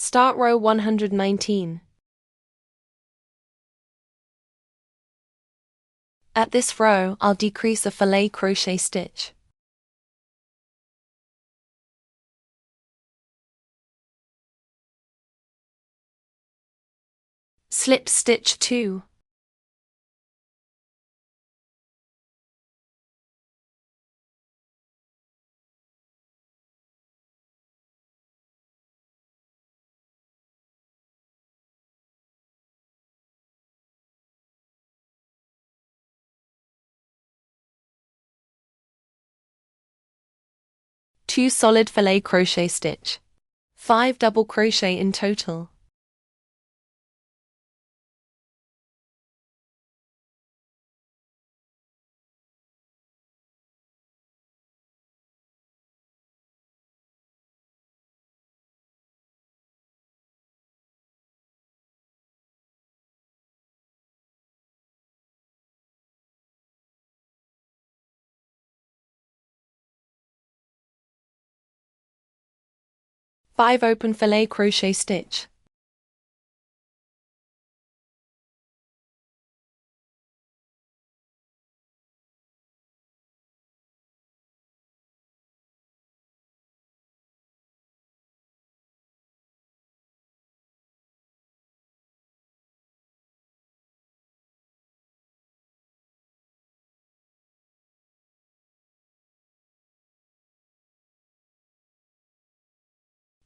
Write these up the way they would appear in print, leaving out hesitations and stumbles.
Start row 119. At this row, I'll decrease a filet crochet stitch. Slip stitch 2. Two solid filet crochet stitch. 5 double crochet in total. Five open filet crochet stitch.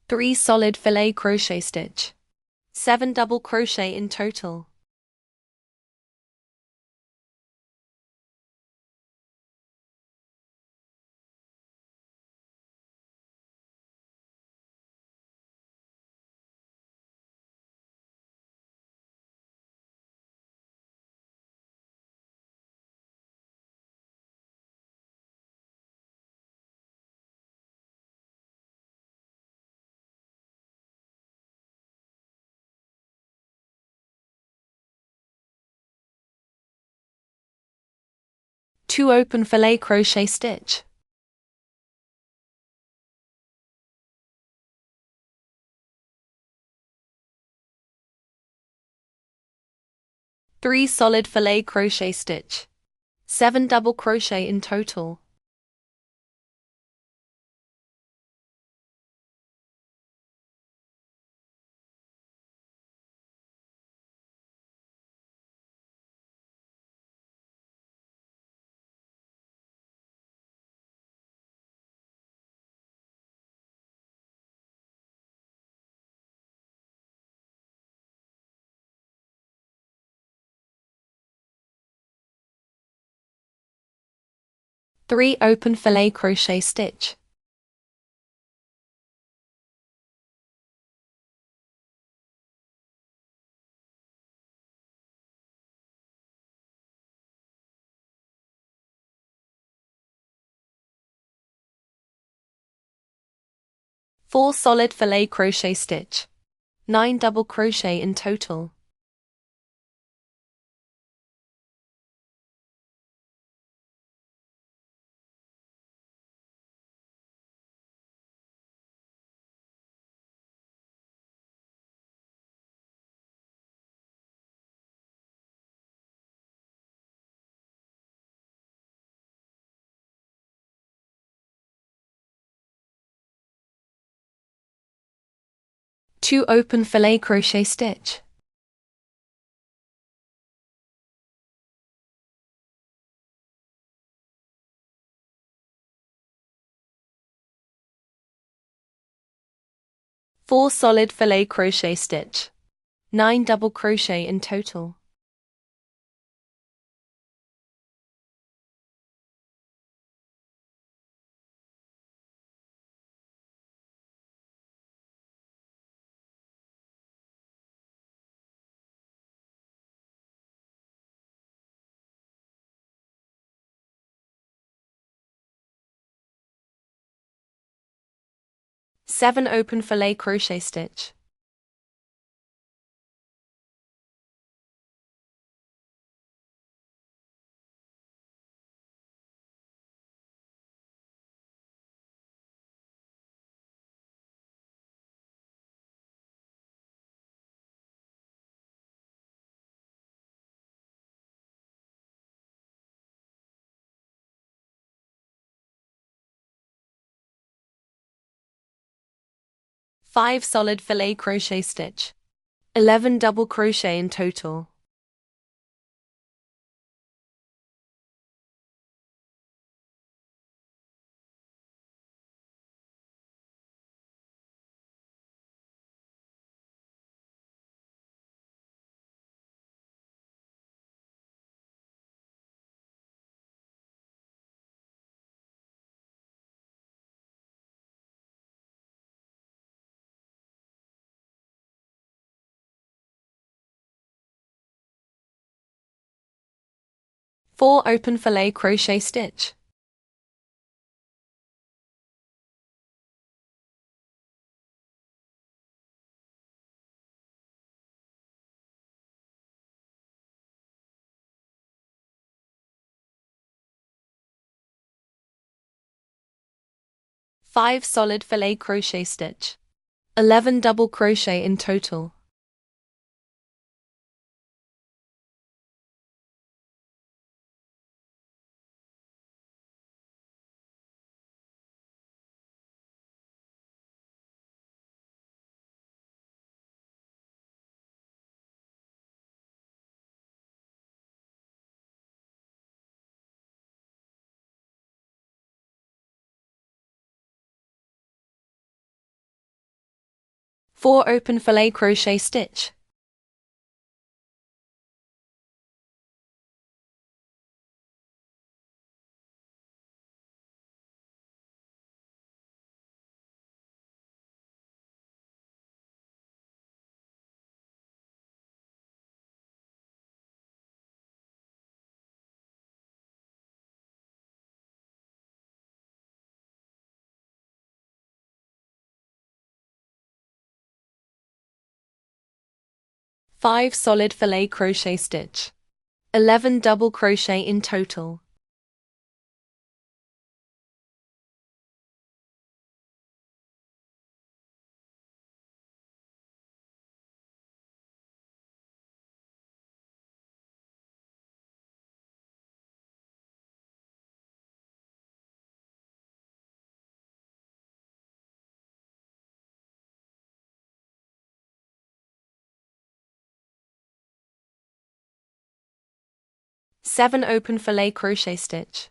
Three solid filet crochet stitch. 7 double crochet in total. Two open filet crochet stitch. Three solid filet crochet stitch. 7 double crochet in total. Three open filet crochet stitch. Four solid filet crochet stitch. 9 double crochet in total. Two open filet crochet stitch. Four solid filet crochet stitch. 9 double crochet in total. Seven open filet crochet stitch. 5 solid filet crochet stitch. 11 double crochet in total. Four open filet crochet stitch. Five solid filet crochet stitch. 11 double crochet in total. Four open filet crochet stitch. Five solid filet crochet stitch. 11 double crochet in total. Seven open filet crochet stitch.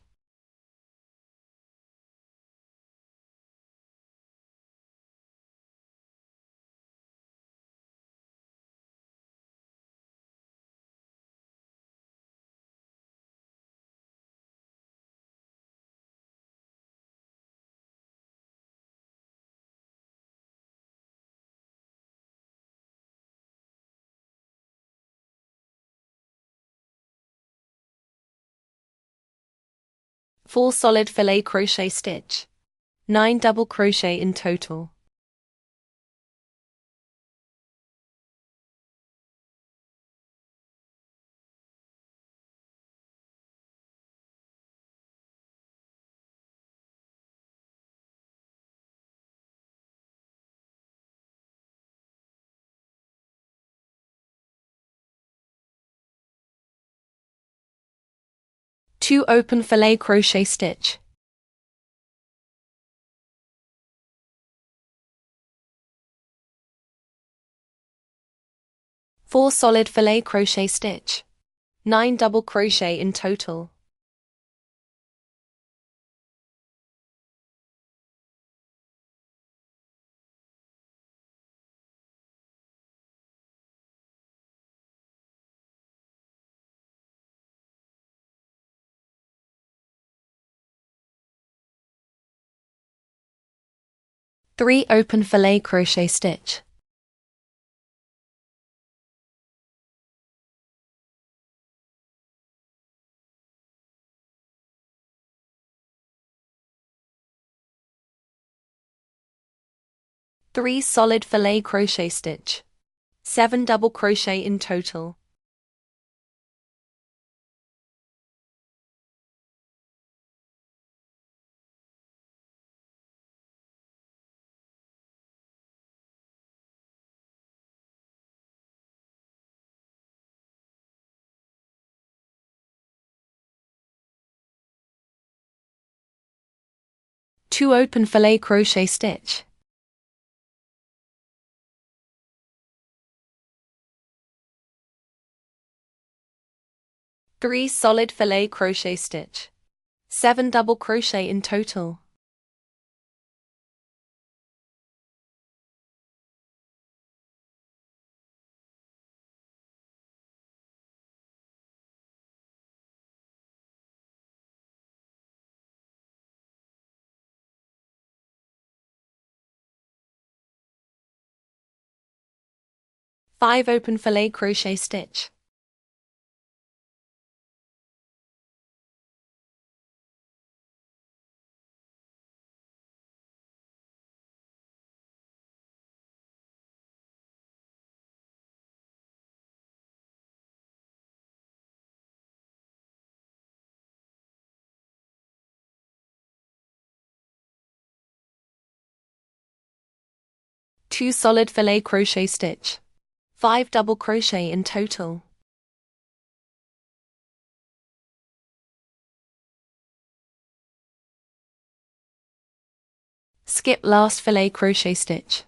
Four solid filet crochet stitch. 9 double crochet in total. Two open filet crochet stitch. Four solid filet crochet stitch. 9 double crochet in total. Three open filet crochet stitch. Three solid filet crochet stitch. 7 double crochet in total. Two open filet crochet stitch. 3 solid filet crochet stitch. 7 double crochet in total. Five open filet crochet stitch. Two solid filet crochet stitch. 5 double crochet in total. Skip last filet crochet stitch.